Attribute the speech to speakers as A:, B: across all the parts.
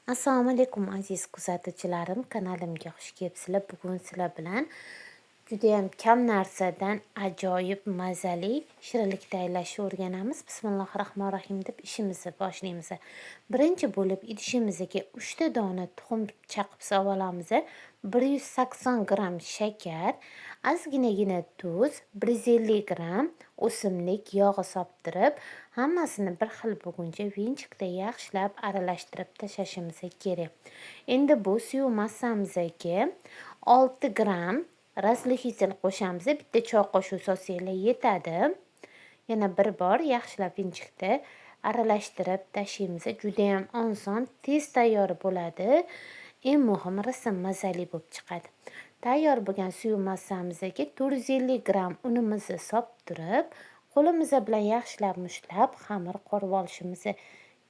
A: Assalomu alaykum aziz kuzatuvchilarim, kanalimga xush kelibsizlar. Bugun sizlar bilan judayam kam narsadan ajoyib mazali shirinlik tayyorlashni o'rganamiz. Bismillahirrohmanirrohim deb ishimizni boshlaymiz. Birinchi bo'lib idishimizga 3 ta dona tuxum chaqib olamiz. 180 gram shakar, ozginagina tuz, 150 gram o'simlik yog'i solib hammasini bir xil bo'lguncha vinchikda yaxshilab aralashtirib tashlashimiz kerak. Endi bu suv massamizga 6 gram razlohitel qo'shamiz. Bitta choy qoshiq solsanglar yetadi. Yana bir bor yaxshilab vinchikda aralashtirib tashlaymiz. Juda ham oson, tez tayyor bo'ladi. Eng muhimi rosa mazali bo'lib chiqadi. Tayyor bo'lgan suv massamizga 450 gram unimizni solib qo'limiz bilan yaxshilab mushlab xamir qorib olishimiz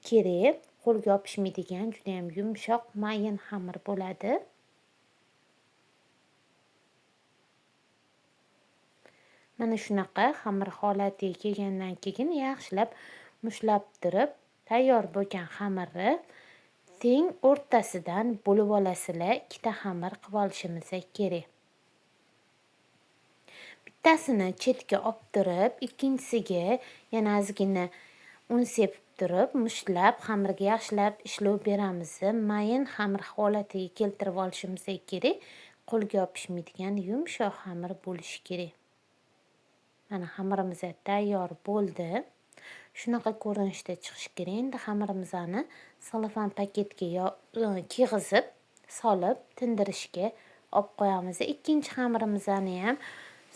A: kerak. Qo'lga yopishmaydigan juda ham yumshoq, mayin xamir bo'ladi. Mana shunaqa xamir holatiga kelgandan keyin yaxshilab mushlab turib, tayyor bo'lgan xamirni teng o'rtasidan bo'lib olasizlar. Ikkita xamir qilib olishimiz kerak. Bittasini chetga olib turib, ikkinchisiga yana ozgina un sepib turib, mushlab xamirga yaxshilab ishlov beramiz. Mayin xamir holatiga keltirib olishimiz kerak. Qo'lga yopishmaydigan yumshoq xamir bo'lishi kerak. Mana xamirimiz tayyor bo'ldi. Shunaqa ko'rinishda chiqishi kerak. Endi xamirimizni selofan paketga kiyg'izib, solib tindirishga olib qo'yamiz. Ikkinchi xamirimizni ham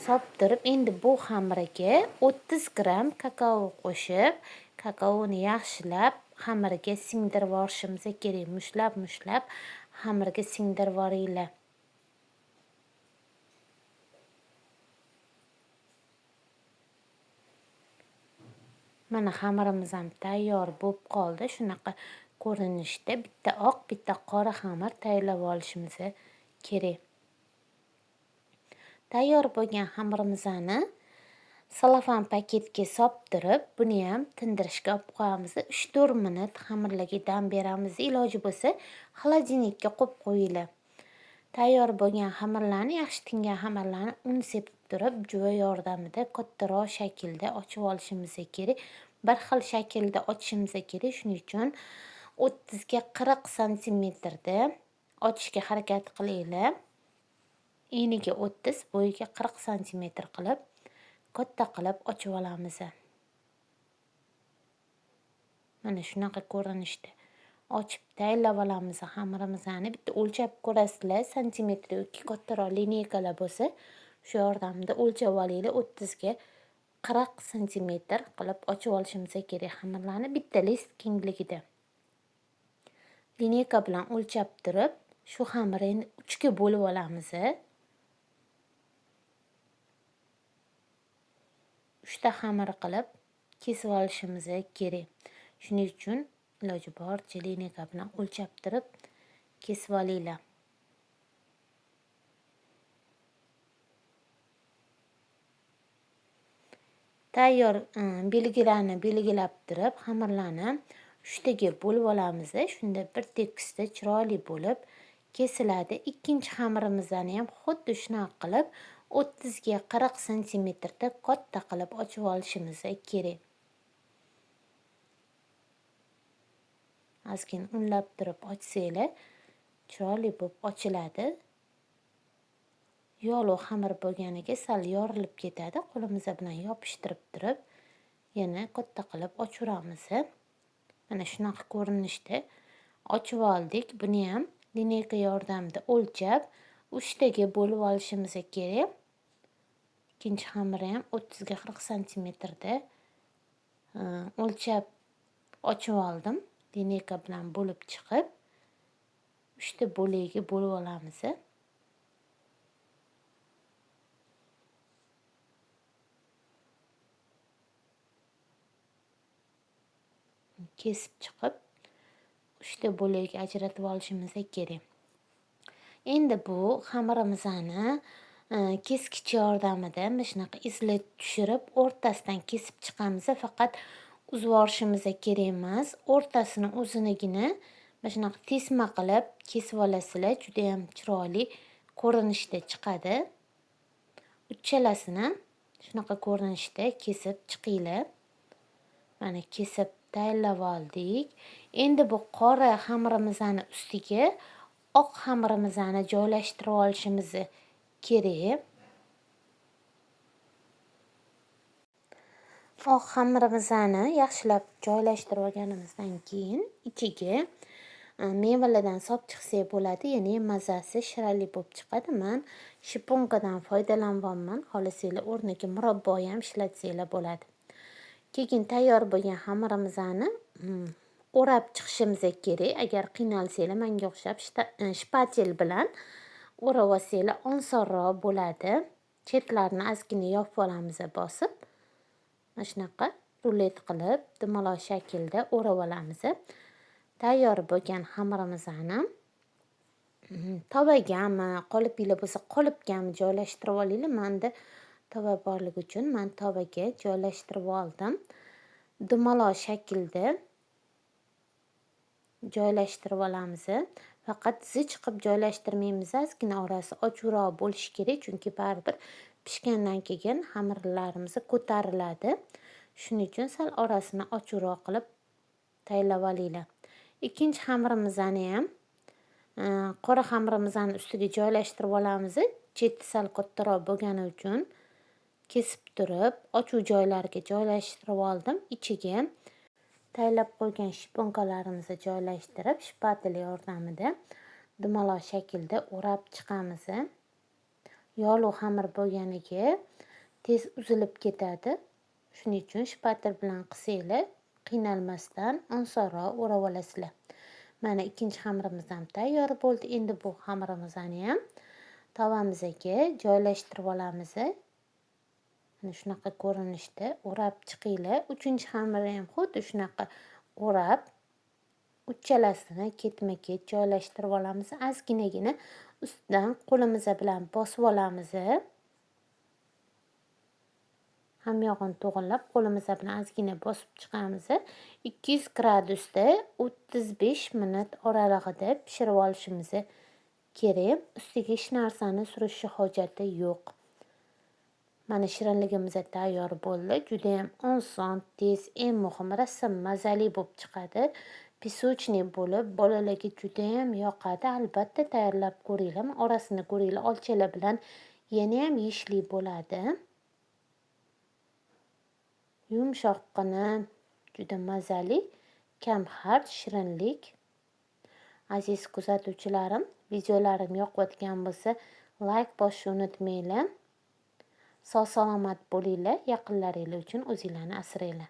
A: solib turib, endi bu xamirga 30 gram kakao qo'shib, kakaoni yaxshilab xamirga singdirib olishimiz kerak. Mushlab xamirga singdirib olinglar. Mana xamirimiz ham tayyor bo'lib qoldi. Shunaqa ko'rinishda bitta oq, bitta qora xamir tayyorlab olishimiz kerak. Tayyor bo'lgan xamirimizni selofan paketga solib turib, buni ham tindirishga olib qo'yamiz. 3-4 minut xamirlarga dam beramiz. Iloji bo'lsa, xolodilnikka qo'yib qo'yinglar. Tayyor bo'lgan xamirlarni, yaxshi tingan xamirlarni un sepib turib, juva yordamida kattaroq shaklda ochib olishimiz kerak. Bir xil shaklda ochishimiz kerak. Shuning uchun 30 ga 40 santimetrda ochishga harakat qilinglar. Eniga 30, bo'yiga 40 santimetr qilib, katta qilib ochib olamiz. Mana shunaqa ko'rinishda ochib tayyorlab olamiz xamirimizni. Bitta o'lchab ko'rasizlar, santimetr yoki kattaroq lineykalar bo'lsa, shu yordamida o'lchab olinglar. 30 ga 40 santimetr qilib ochib olishimiz kerak xamirlarni bitta list kengligida. Lineyka bilan o'lchab turib, shu xamirni 3 ga bo'lib olamiz. 3 ta xamir qilib kesib olishimiz kerak. Shuning uchun iloji boricha lineyka bilan o'lchab turib kesib olinglar. Tayyor belgilarni belgilab turib, xamirlarni 3 taga bo'lib olamiz. Shunda bir tekisda chiroyli bo'lib kesiladi. Ikkinchi xamirimizni ham xuddi shunaqa qilib 30 ga 40 santimetrda katta qilib ochib olishimiz kerak. Ozgina unlab turib ochsanglar, chiroyli bo'lib ochiladi. Yog'li xamir bo'lganiga sal yorilib ketadi. Qo'limiz bilan yopishtirib turib, yana katta qilib ochaveramiz. Mana shunaqa ko'rinishda ochib oldik. Buni ham lineyka yordamida o'lchab 3 taga bo'lib olishimiz kerak. Ikkinchi xamirni ham 30 ga 40 santimetrda o'lchab ochib oldim. Lineyka bilan bo'lib chiqib 3 ta bo'lakga bo'lib olamiz. Kesib chiqib 3 ta bo'lakga ajratib olishimiz kerak. Endi bu xamirimizni keskich yordamida mana shunaqa izla tushirib, o'rtasidan kesib chiqamiz. Faqat uzib olishimiz kerak emas, o'rtasini o'zinigina Mana shunaqa kesma qilib kesib olasizlar. Juda ham chiroyli ko'rinishda chiqadi. Uchalasini shunaqa ko'rinishda kesib chiqinglar. Mana kesib tayyorlab oldik. Endi bu qora xamirimizni ustiga oq xamirimizni joylashtirib olishimiz kerak. Oq xamirimizni yaxshilab joylashtirib olganimizdan keyin ichiga mevalardan solib chiqsak bo'ladi. Ya'ni mazasi shirali bo'lib chiqadi. Men shiponkadan foydalanyapman. Xohlasanglar o'rniga murabbo ham ishlatsanglar bo'ladi. Keyin tayyor bo'lgan xamirimizni o'rab chiqishimiz kerak. Agar qiynalsanglar, menga o'xshab shpatel bilan o'rab olsanglar osonroq bo'ladi. Chetlarini ozgina yopib olamiz bosib. Mana shunaqa rulet qilib dumaloq shaklda o'rab olamiz. Tayyor bo'lgan xamirimizni tovagami, qolipinglar bo'lsa qolipgami joylashtirib olinglar. Menda tova borligi uchun men tovaga joylashtirib oldim. Dumaloq shaklda joylashtirib olamiz. Faqat zich qilib joylashtirmaymiz. Ozgina orasi ochuvroq bo'lishi kerak, chunki baribir pishgandan keyin xamirlarimiz ko'tariladi. Shuning uchun sal orasini ochuvroq qilib tayyorlab olinglar. Ikkinchi xamirimizni ham qora xamirimizni ustiga joylashtirib olamiz. Cheti sal kattaroq bo'lgani uchun kesib turib, ochuv joylariga joylashtirib oldim. Ichiga tayyorlab qo'ygan shiponkalarimizni joylashtirib, shpatel yordamida dumaloq shaklda o'rab chiqamiz. Yog'li xamir bo'lganiga tez uzilib ketadi. Shuning uchun shpatel bilan qilsanglar, qiynalmasdan osonroq o'rab olasizlar. Mana ikkinchi xamirimiz ham tayyor bo'ldi. Endi bu xamirimizni ham tovamizga joylashtirib olamiz. Mana shunaqa ko'rinishda o'rab chiqinglar. Uchinchi xamirni ham xuddi shunaqa o'rab, uchalasini ketma-ket joylashtirib olamiz. Ozginagina ustidan qo'limiz bilan bosib olamiz. Hamyog'ini to'g'irlab qo'limiz bilan ozgina bosib chiqamiz. 200 gradusda 35 minut oralig'ida pishirib olishimiz kerak. Ustiga hech narsani surishni hojati yo'q. Mana shirinligimiz tayyor bo'ldi. Juda ham oson, tez, eng muhimi rosa mazali bo'lib chiqadi. Pisochniy bo'lib, bolalarga juda ham yoqadi. Albatta tayyorlab ko'ringlar. Orasini ko'ringlar, olchalar bilan yana ham yeyishli bo'ladi. Yumshoqqina, juda mazali, kamxarj shirinlik. Aziz kuzatuvchilarim, videolarim yoqayotgan bo'lsa, like bosishni unutmanglar. Sog' salomat bo'linglar, yaqinlaringiz uchun o'zinglarni asranglar.